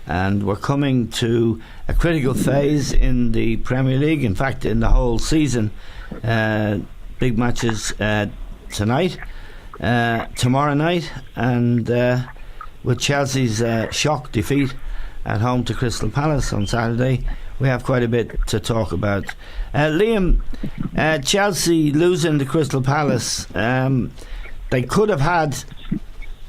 and we're coming to a critical phase in the Premier League, in fact in the whole season. Big matches tonight, tomorrow night, and with Chelsea's shock defeat at home to Crystal Palace on Saturday, we have quite a bit to talk about. Liam, Chelsea losing to Crystal Palace, they could have had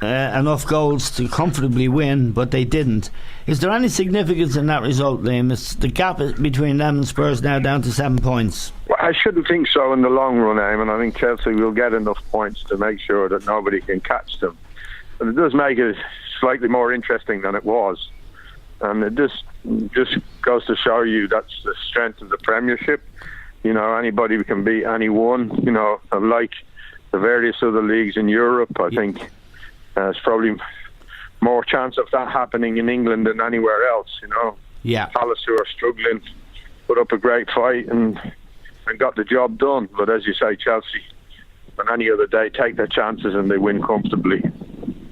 enough goals to comfortably win, but they didn't. Is there any significance in that result, Liam? Is the gap between them and Spurs now down to 7 points? Well, I shouldn't think so in the long run, Eamon. I think Chelsea will get enough points to make sure that nobody can catch them. But it does make it slightly more interesting than it was. And it just goes to show you that's the strength of the Premiership. You know, anybody can beat anyone. You know, like the various other leagues in Europe, I think there's probably more chance of that happening in England than anywhere else. You know, Palace, who are struggling, put up a great fight and got the job done. But as you say, Chelsea, on any other day, take their chances and they win comfortably.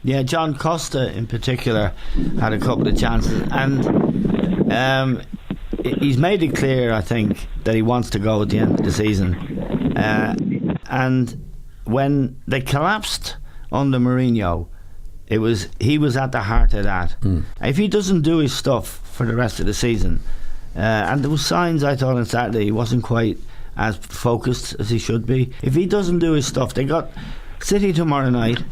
Yeah, John Costa in particular had a couple of chances, and he's made it clear, I think, that he wants to go at the end of the season. And when they collapsed under Mourinho, he was at the heart of that. If he doesn't do his stuff for the rest of the season, and there was signs, I thought, on Saturday he wasn't quite as focused as he should be. If he doesn't do his stuff, they got City tomorrow night,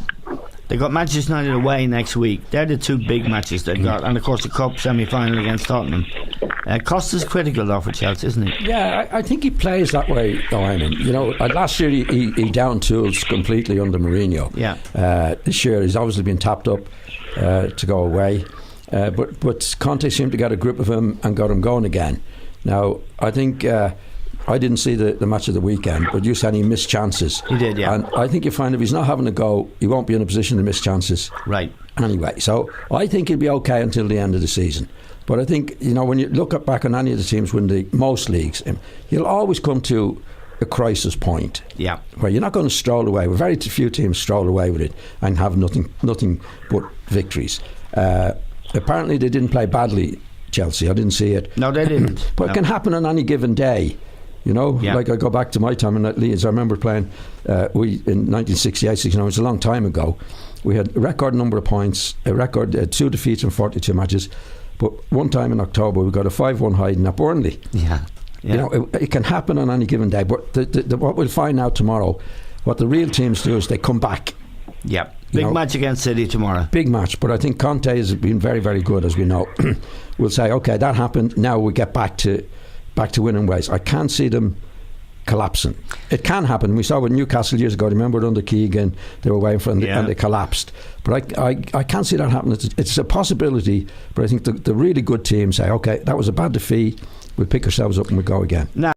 they got Manchester United away next week. They're the two big matches they've got, and of course the Cup semi-final against Tottenham. Costa's critical though for Chelsea, isn't he? Yeah, I think he plays that way though, Eamon. You know, last year he down tools completely under Mourinho. This year he's obviously been tapped up to go away, but Conte seemed to get a grip of him and got him going again. Now I think I didn't see the match of the weekend, but you said he missed chances. He did, yeah. And I think you find if he's not having a go, he won't be in a position to miss chances. Right. Anyway, so I think he'll be okay until the end of the season. But I think, you know, when you look back on any of the teams win most leagues, you'll always come to a crisis point. Yeah. Where you're not going to stroll away. Very few teams stroll away with it and have nothing but victories. Apparently they didn't play badly, Chelsea. I didn't see it. No, they didn't. But it can happen on any given day. You know, like I go back to my time in Leeds. I remember playing in 1968, it was a long time ago. We had a record number of points, a record 2 defeats in 42 matches. But one time in October, we got a 5-1 hiding at Burnley. Yeah. You know, it can happen on any given day. But what we'll find out tomorrow, what the real teams do is they come back. Yeah. Big match against City tomorrow. Big match. But I think Conte has been very, very good, as we know. We'll say, okay, that happened. Now we get back to winning ways. I can't see them collapsing. It can happen. We saw with Newcastle years ago. Remember under Keegan, they were waiting for and they collapsed. But I can't see that happening. It's a possibility. But I think the really good teams say, okay, that was a bad defeat. We'll pick ourselves up and we'll go again. Now